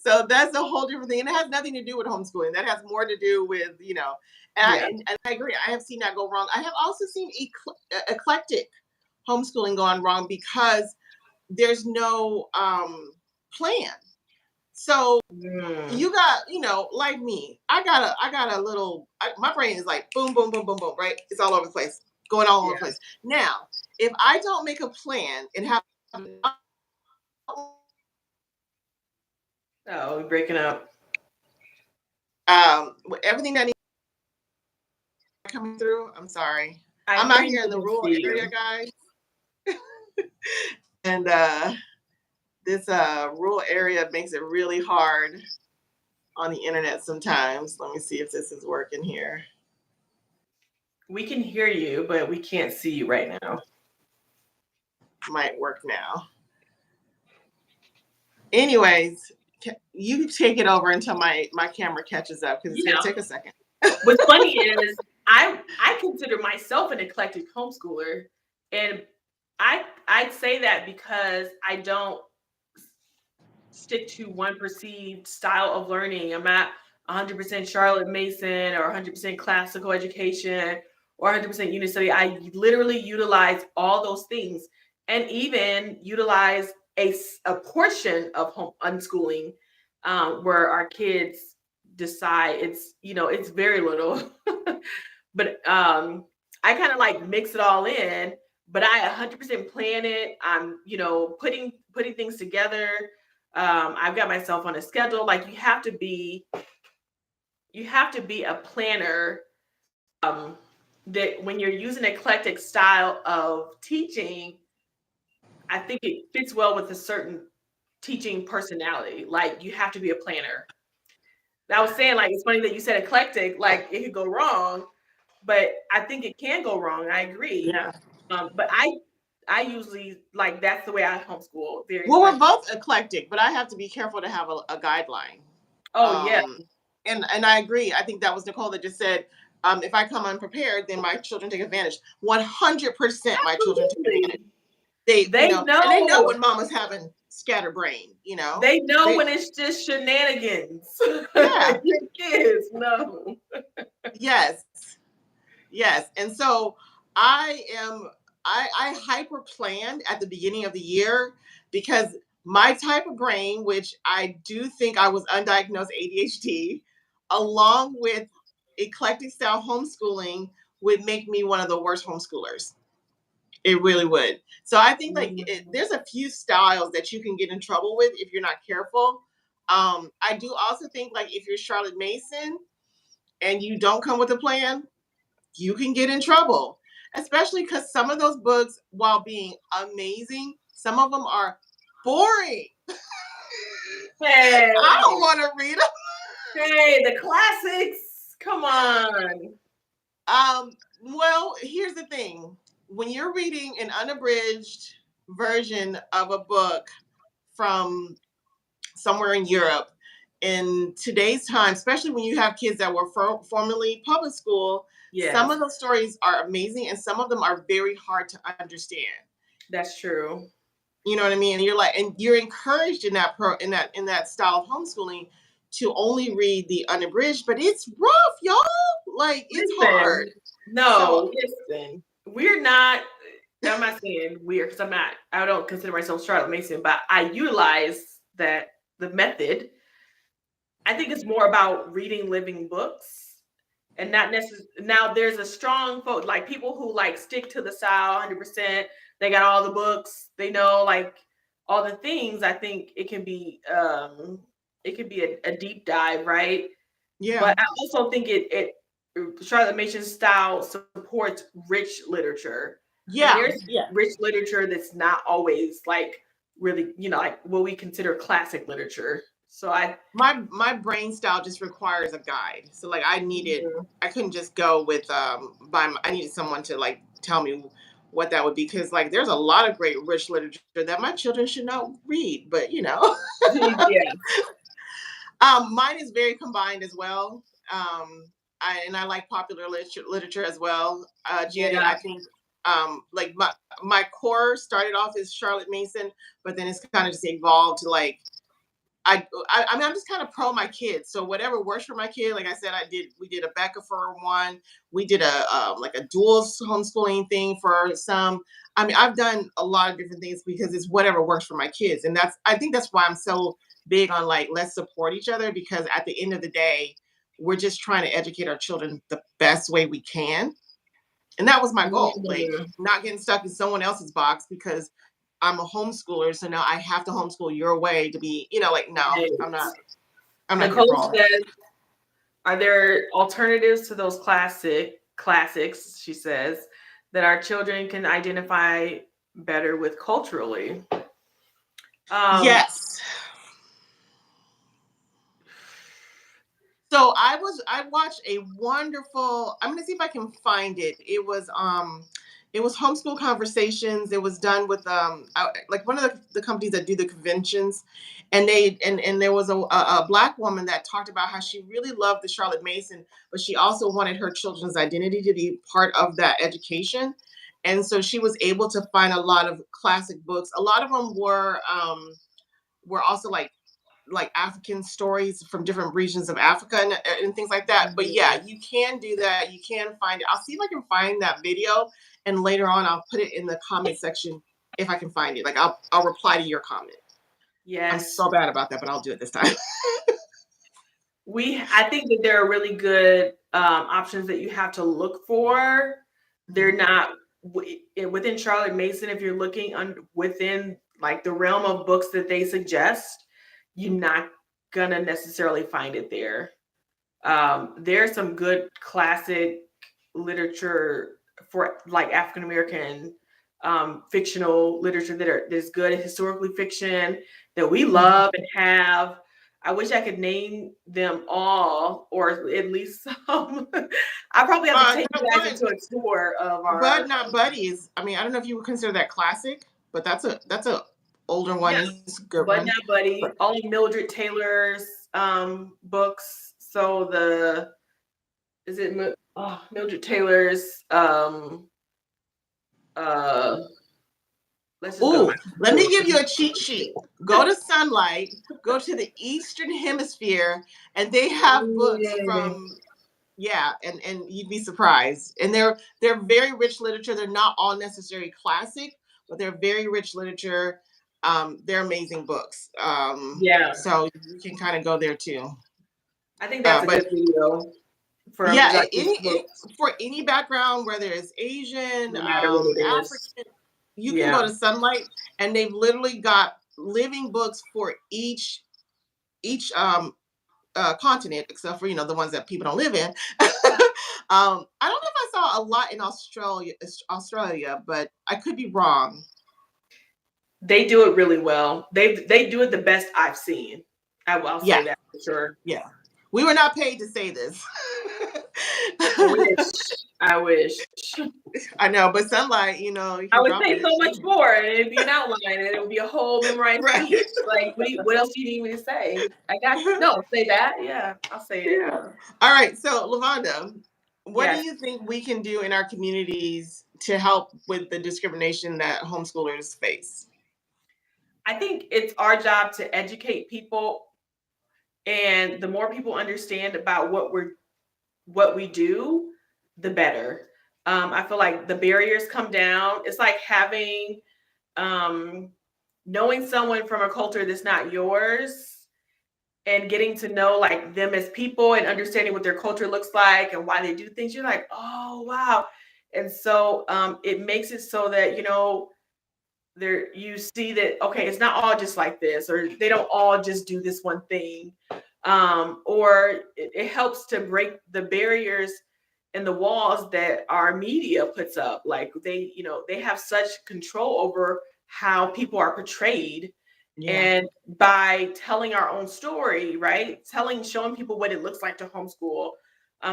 So that's a whole different thing, and it has nothing to do with homeschooling. That has more to do with Yeah. and I agree. I have seen that go wrong. I have also seen eclectic homeschooling going wrong because there's no plan. So you got, like me, I got a little, my brain is like boom, boom, boom, boom, boom, right? It's all over the place, going all over the Yeah. place. Now, if I don't make a plan and have Oh, we're breaking up. everything that needs coming through, I'm sorry. I I'm hear out you, here in but the don't rural see area, you. guys. And this rural area makes it really hard on the internet sometimes. Let me see if this is working here. We can hear you, but we can't see you right now. Might work now. Anyways, you take it over until my camera catches up, because it's going Yeah. to take a second. What's funny is I consider myself an eclectic homeschooler, and I'd say that because I don't stick to one perceived style of learning. I'm not 100% Charlotte Mason or 100% classical education or 100% unit study. I literally utilize all those things, and even utilize a portion of home unschooling, where our kids decide it's very little, but I kind of like mix it all in. But I 100% plan it. I'm putting things together. I've got myself on a schedule. Like you have to be a planner. That when you're using eclectic style of teaching, I think it fits well with a certain teaching personality. Like you have to be a planner. I was saying, like, it's funny that you said eclectic, like it could go wrong, but I think it can go wrong. I agree. Yeah. But I usually, like, that's the way I homeschool. Very Well, we're eclectic. both eclectic, but I have to be careful to have a guideline. Oh yeah, Um, and I agree. I think that was Nicole that just said, if I come unprepared, then my children take advantage. 100%, my children take advantage. absolutely. They, They and they know know. when mama's having scatterbrain. They know They, when it's just shenanigans. yeah, Your kids know. yes, yes. And so I am, I hyper planned at the beginning of the year, because my type of brain, which I do think I was undiagnosed ADHD, along with eclectic style homeschooling, would make me one of the worst homeschoolers. It really would. So I think, like, there's a few styles that you can get in trouble with if you're not careful. I do also think, like, if you're Charlotte Mason and you don't come with a plan, you can get in trouble. Especially because some of those books, while being amazing, some of them are boring. Hey, I don't want to read them. hey, the classics. Come on. Well, here's the thing. When you're reading an unabridged version of a book from somewhere in Europe in today's time, especially when you have kids that were formerly public school, some Yes, of those stories are amazing and some of them are very hard to understand. that's true. You know what I mean? And you're like, and you're encouraged in that style of homeschooling to only read the unabridged, but it's rough, y'all. Like, it's hard. Listen, So no, listen. We're not. I'm not saying we're, because I'm not. I don't consider myself Charlotte Mason, but I utilize that the method. I think it's more about reading living books and not necessarily. Now there's a strong vote, like people who like stick to the style 100%. They got all the books. They know like all the things. I think it could be a deep dive, right? yeah, But I also think it Charlotte Mason's style supports rich literature, and yeah, there's yeah. rich literature that's not always like really, like what we consider classic literature. So I my brain style just requires a guide. So like I couldn't just go with I needed someone to like tell me what that would be, because like there's a lot of great rich literature that my children should not read, but you know. yeah, Mine is very combined as well. I like popular literature as well. Janet, yeah, I think like my core started off as Charlotte Mason, but then it's kind of just evolved to like I mean, I'm just kind of pro my kids. So whatever works for my kid, like I said, we did a Becca for one. We did a like a dual homeschooling thing for some. I mean, I've done a lot of different things because it's whatever works for my kids. And I think that's why I'm so big on like, let's support each other, because at the end of the day, we're just trying to educate our children the best way we can. And that was my goal, like mhm, not getting stuck in someone else's box because I'm a homeschooler, so now I have to homeschool your way to be, like, no, right. I'm not here for Nicole all that. says, "Are there alternatives to those classics?" She says that our children can identify better with culturally. Um, Yes. So I watched a wonderful, I'm gonna see if I can find it. It was Homeschool Conversations. It was done with like one of the companies that do the conventions, and there was a black woman that talked about how she really loved the Charlotte Mason, but she also wanted her children's identity to be part of that education. And so she was able to find a lot of classic books. A lot of them were also like African stories from different regions of Africa and things like that. But yeah, you can do that. You can find it. I'll see if I can find that video, and later on I'll put it in the comment section if I can find it. Like I'll reply to your comment. I'm yes, so bad about that, but I'll do it this time. I think that there are really good options that you have to look for. They're not within Charlotte Mason. If you're looking within like the realm of books that they suggest, you're not gonna necessarily find it there. There's some good classic literature for like African American fictional literature that's good historically fiction that we love and have. I wish I could name them all, or at least some. I probably have to take you guys One, into a tour of Bud our. Not Buddies. I mean, I don't know if you would consider that classic, but that's a older one. Yeah, It's a good Bud one. Not Buddy, all of Mildred Taylor's books. So the is it Mildred Taylor's uh let's just go to my Ooh, let me book. give you a cheat sheet. Go to Sunlight, go to the Eastern Hemisphere, and they have books Mm, from, yeah, and you'd be surprised. And they're very rich literature. They're not all necessarily classic, but they're very rich literature. They're amazing books. yeah, So you can kind of go there too. I think that's a But good video for yeah, like this book, for any background, whether it's Asian, no matter what it is. African, you can go Yeah, to Sunlight, and they've literally got living books for each continent, except for the ones that people don't live in. I don't know if I saw a lot in Australia, but I could be wrong. they do it really well. They do it the best I've seen. I'll Yeah, say that for sure. yeah. We were not paid to say this. I wish. I wish. I know, but Sunlight, if I you would drop say it, so much more, and it'd be an outline, and it would be a whole memorized right. speech. Like, what else do you need me to say? I got no. Say that. Yeah, I'll say it. Yeah. All right. So, Lavonda, what do Yes, you think we can do in our communities to help with the discrimination that homeschoolers face? I think it's our job to educate people, and the more people understand about what we do, the better. I feel like the barriers come down. It's like having um, knowing someone from a culture that's not yours and getting to know like them as people and understanding what their culture looks like and why they do things. You're like, oh wow. And so it makes it so that there you see that okay, it's not all just like this, or they don't all just do this one thing. Or it helps to break the barriers and the walls that our media puts up. Like they have such control over how people are portrayed, Yeah. And by telling our own story, right? Showing people what it looks like to homeschool,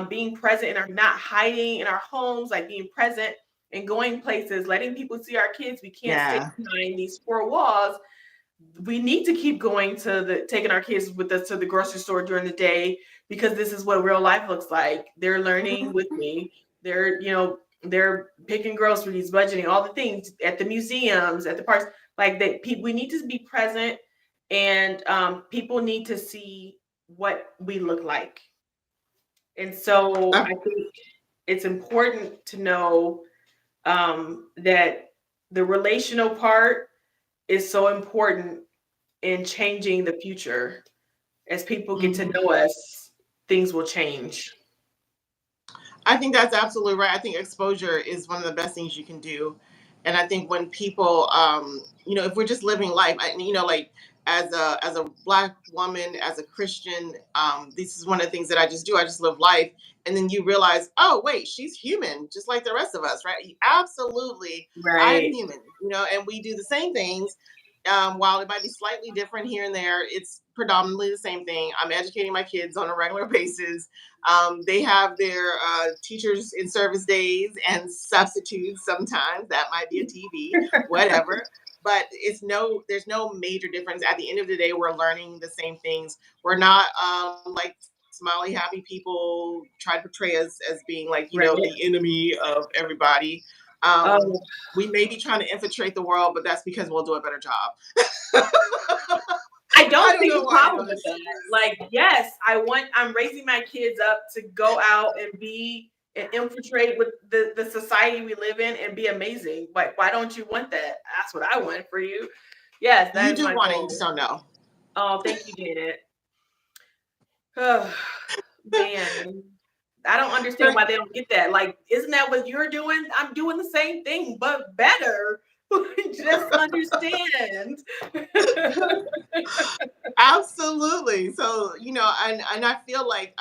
being present in our, not hiding in our homes, like being present and going places, letting people see our kids. We can't stay Yeah. behind these four walls. We need to keep going to taking our kids with us to the grocery store during the day, because this is what real life looks like. They're learning with me. They're picking groceries, budgeting, all the things at the museums, at the parks. Like that, we need to be present, and people need to see what we look like. And so I think it's important to know that the relational part is so important in changing the future. As people get to know us, things will change. I think that's absolutely right. I think exposure is one of the best things you can do. And I think when people, if we're just living life, like as a Black woman, as a Christian, this is one of the things that I just do. I just live life, and then you realize, oh wait, she's human, just like the rest of us, right? Absolutely, I'm Right. human, and we do the same things. While it might be slightly different here and there, it's predominantly the same thing. I'm educating my kids on a regular basis. They have their teachers in service days and substitutes sometimes. That might be a TV, whatever. But there's no major difference. At the end of the day, we're learning the same things. We're not like smiley, happy people try to portray us as being like, Right. the enemy of everybody. Um, We may be trying to infiltrate the world, but that's because we'll do a better job. I I don't don't see know a why I know problem with this. that. Like, yes, I'm raising my kids up to go out and be and infiltrate with the society we live in and be amazing. Like, why don't you want that? That's what I want for you. Yes, that You is do my want it, you just goal. don't know. Oh, thank you, Janet. Oh, man. I don't understand why they don't get that. Like, isn't that what you're doing? I'm doing the same thing, but better. Just understand. Absolutely. So, and I feel like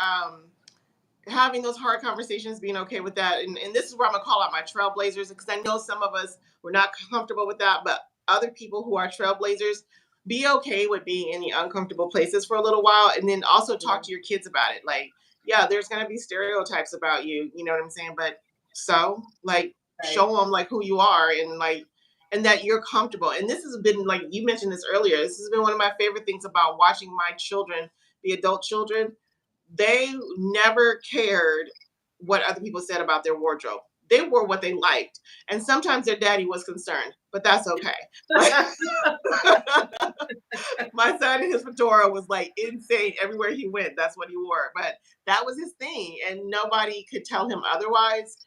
having those hard conversations, being okay with that. And this is where I'm gonna call out my trailblazers, because I know some of us were not comfortable with that, but other people who are trailblazers, be okay with being in the uncomfortable places for a little while, and then also talk to your kids about it. Like, yeah, there's gonna be stereotypes about you, you know what I'm saying? But so like Right. show them like who you are, and that you're comfortable. And this has been, like you mentioned this earlier, this has been one of my favorite things about watching my children, the adult children. They never cared what other people said about their wardrobe. They wore what they liked. And sometimes their daddy was concerned, but that's okay. Like, my son in his fedora was like insane everywhere he went. That's what he wore. But that was his thing. And nobody could tell him otherwise.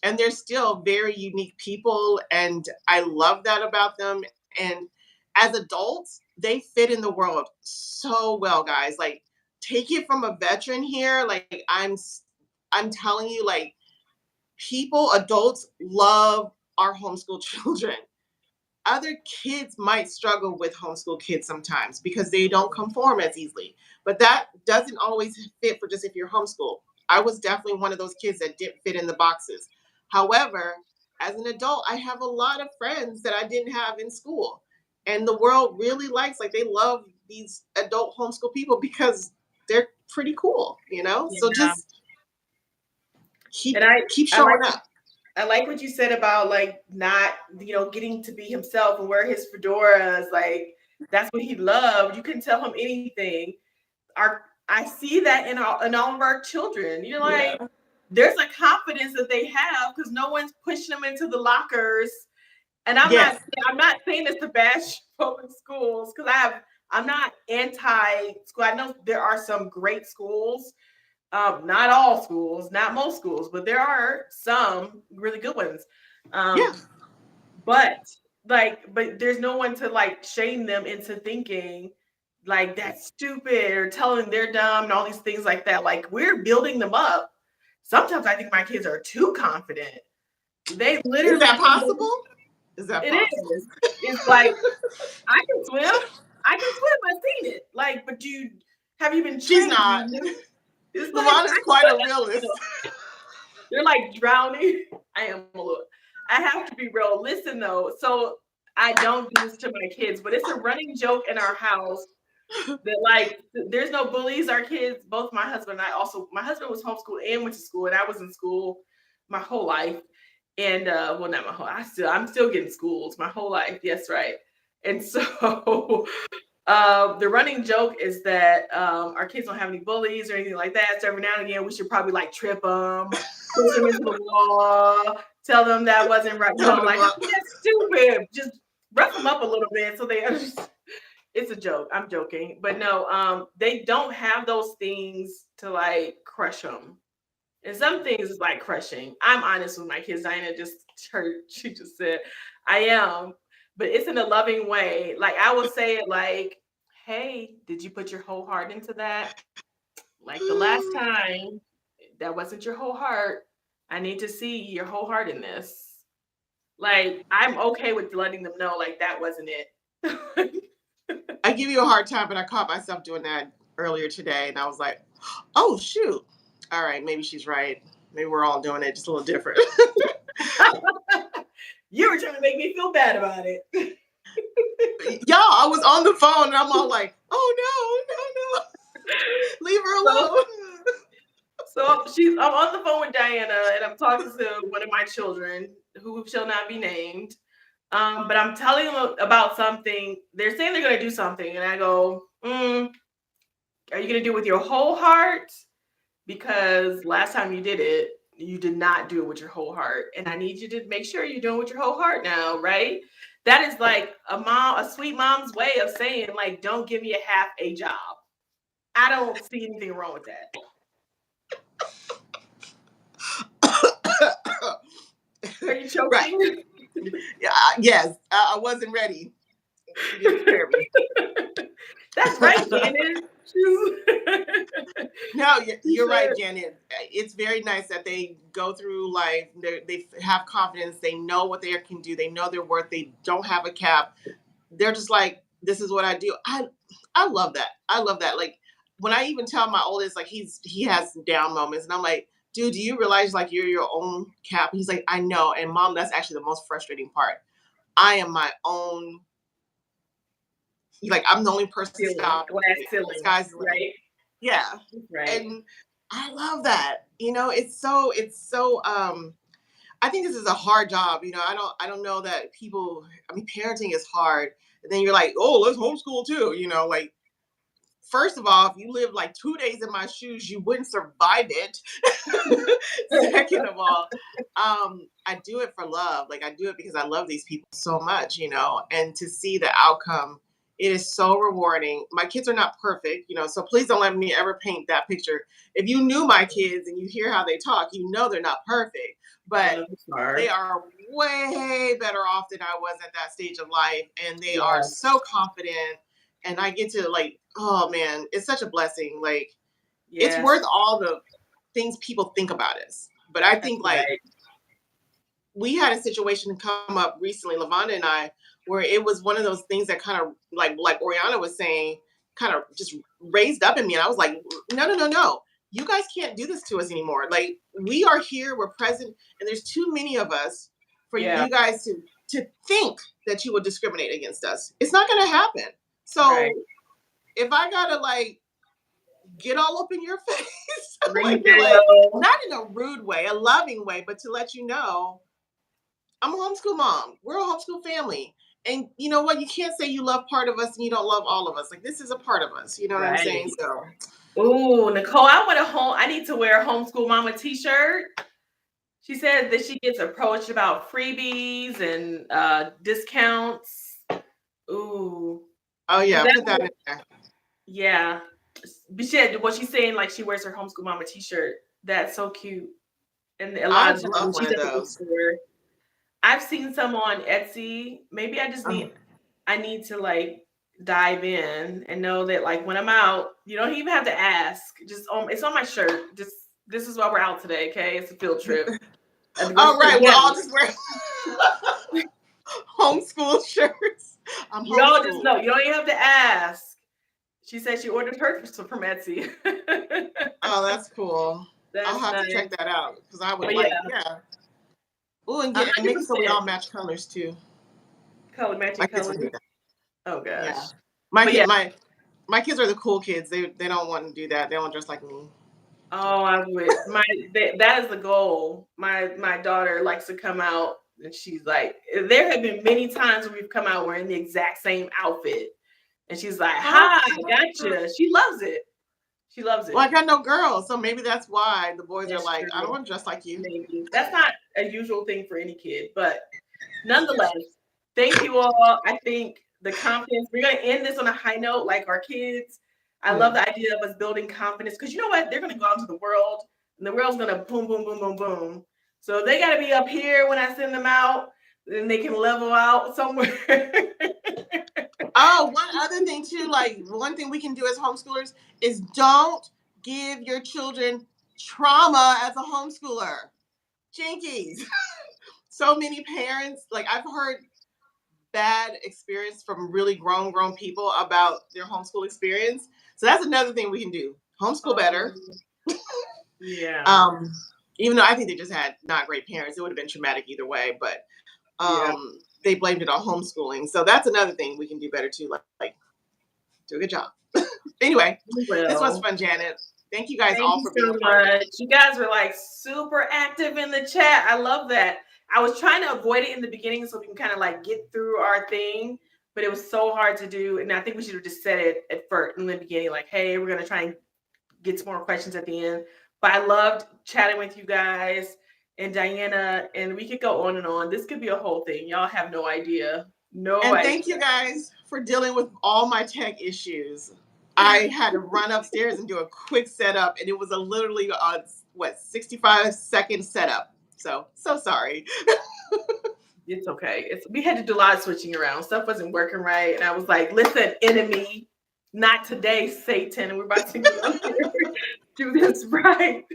And they're still very unique people. And I love that about them. And as adults, they fit in the world so well, guys. Like, take it from a veteran here. Like, I'm telling you, like, adults love our homeschool children. Other kids might struggle with homeschool kids sometimes because they don't conform as easily. But that doesn't always fit for just if you're homeschooled. I was definitely one of those kids that didn't fit in the boxes. However, as an adult, I have a lot of friends that I didn't have in school. And the world really likes, like, they love these adult homeschool people because they're pretty cool, you know? So Yeah. just keep And keep I like showing up. I like what you said about like not, getting to be himself and wear his fedoras. Like that's what he loved. You couldn't tell him anything. I see that in all of our children. You're like, Yeah. there's a confidence that they have because no one's pushing them into the lockers. And Yes. I'm not saying this to bash public schools because I'm not anti school. I know there are some great schools, not all schools, not most schools, but there are some really good ones. Yeah. Um, but but there's no one to like shame them into thinking like that's stupid or telling they're dumb and all these things like that. Like we're building them up. Sometimes I think my kids are too confident. They Is literally that think possible? Is that it possible? is. It's like I can swim. I can swim. I've seen it. Like, but have you been She's training? not. It's like Lavon is quite a realist. they're like drowning. I am a little. I have to be real. Listen though. So I don't do this to my kids, but it's a running joke in our house that like there's no bullies. Our kids, both my husband and I also, my husband was homeschooled and went to school, and I was in school my whole life. And well, not my whole, I'm still getting schooled my whole life. Yes, right. And so the running joke is that our kids don't have any bullies or anything like that. So every now and again, we should probably like trip them, push them into the wall, tell them that wasn't right. You know, like, oh, that's stupid. Just rough them up a little bit so they understand. It's a joke. I'm joking, but no, they don't have those things to like crush them. And some things is like crushing. I'm honest with my kids. Diana just heard, she just said, I am, but it's in a loving way. Like I will say it like, hey, did you put your whole heart into that? Like the last time, that wasn't your whole heart. I need to see your whole heart in this. Like I'm okay with letting them know like that wasn't it. I give you a hard time, but I caught myself doing that earlier today, and I was like, "Oh shoot! All right, maybe she's right. Maybe we're all doing it just a little different." You were trying to make me feel bad about it. Y'all, I was on the phone, and I'm all like, "Oh no, no, no! Leave her alone." So I'm on the phone with Diana, and I'm talking to one of my children who shall not be named. But I'm telling them about something. They're saying they're going to do something, and I go, "Are you going to do it with your whole heart? Because last time you did it, you did not do it with your whole heart, and I need you to make sure you're doing it with your whole heart now, right?" That is like a sweet mom's way of saying, like, don't give me a half a job. I don't see anything wrong with that. Are you choking? Right. Yes, I wasn't ready. You didn't scare me. That's right, Janet. No, you're right, Janet. It's very nice that they go through life. They have confidence. They know what they can do. They know their worth. They don't have a cap. They're just like, this is what I do. I love that. I love that. Like when I even tell my oldest, like he has down moments, and I'm like, dude, do you realize like you're your own cap? He's like, I know. And mom, that's actually the most frustrating part. I am my own. Like I'm the only person stopping glass me. ceiling, Sky's the limit. right? Yeah. Right. And I love that. You know, it's so I think this is a hard job. You know, I don't know that people, I mean, parenting is hard. And then you're like, oh, let's homeschool too. You know, like first of all, if you live like 2 days in my shoes, you wouldn't survive it. Second of all, I do it for love. Like I do it because I love these people so much, you know, and to see the outcome, it is so rewarding. My kids are not perfect, you know, so please don't let me ever paint that picture. If you knew my kids and you hear how they talk, you know they're not perfect, but they are way better off than I was at that stage of life. And they are so confident. And I get to like, oh man, it's such a blessing. Like it's worth all the things people think about us. But I think like we had a situation come up recently, Lavonda and I, where it was one of those things that kind of like Oriana was saying, kind of just raised up in me. And I was like, no. You guys can't do this to us anymore. Like we are here, we're present, and there's too many of us for you guys to think that you would discriminate against us. It's not gonna happen. So if I gotta like get all up in your face, like, not in a rude way, a loving way, but to let you know, I'm a homeschool mom. We're a homeschool family. And you know what? You can't say you love part of us and you don't love all of us. Like this is a part of us. You know what I'm saying? So ooh, Nicole, I need to wear a homeschool mama t-shirt. She said that she gets approached about freebies and discounts. Ooh. Oh yeah, put that in there. Yeah. She's saying like she wears her homeschool mama t-shirt. That's so cute. And a lot of love one of those. I've seen some on Etsy. Maybe I just need to like dive in and know that like when I'm out, you don't even have to ask. Just it's on my shirt. Just this is why we're out today, okay? It's a field trip. All right, we're all just wearing homeschool shirts. You all just know. You don't even have to ask. She said she ordered hers from Etsy. Oh, that's cool. I'll have to check that out because I would like, yeah. Oh, and make it so we all match colors too. Color My matching kids don't do colors. that. Oh Yeah. gosh. My But kid, yeah. my kids are the cool kids. They don't want to do that. They don't dress like me. Oh, I would. That is the goal. My daughter likes to come out, and she's like, there have been many times when we've come out wearing the exact same outfit, and she's like, "Hi, gotcha." She loves it. She loves Well, I it. got no girls, so maybe that's why the boys are That's like, I don't true. want to dress like you. Maybe that's not a usual thing for any kid, but nonetheless, thank you all. I think the confidence, we're going to end this on a high note, like our kids. I love Yeah. the idea of us building confidence because you know what? They're going to go out into the world and the world's going to boom, boom, boom, boom, boom. So they got to be up here when I send them out, then they can level out somewhere. Oh, one other thing too, like one thing we can do as homeschoolers is don't give your children trauma as a homeschooler. Jinkies. So many parents, like I've heard bad experience from really grown people about their homeschool experience. So that's another thing we can do. Homeschool better. Yeah. Um, even though I think they just had not great parents, it would have been traumatic either way. But Yeah. they blamed it on homeschooling. So that's another thing we can do better too. Like do a good job. Anyway, this was Well, fun, Janet. Thank you guys thank all you for being so a part of it. much. You guys were like super active in the chat. I love that. I was trying to avoid it in the beginning so we can kind of like get through our thing, but it was so hard to do. And I think we should have just said it at first in the beginning, like, hey, we're gonna try and get some more questions at the end. But I loved chatting with you guys and Diana, and we could go on and on. This could be a whole thing. Y'all have no idea. No And idea. thank you guys for dealing with all my tech issues. I had to run upstairs and do a quick setup, and it was a literally 65-second setup. So sorry. It's okay. We had to do a lot of switching around. Stuff wasn't working right. And I was like, listen, enemy, not today, Satan. We're about to get on here, do this right.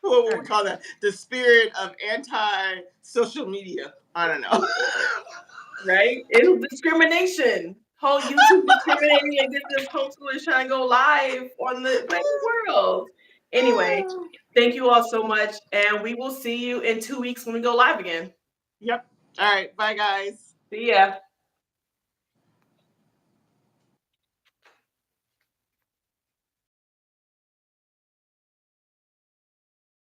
What would we call that? The spirit of anti-social media. I don't know. Right? It was discrimination. Whole YouTube discriminating against this homeschoolers trying to go live on the world. Anyway, thank you all so much. And we will see you in 2 weeks when we go live again. Yep. All right. Bye, guys. See ya.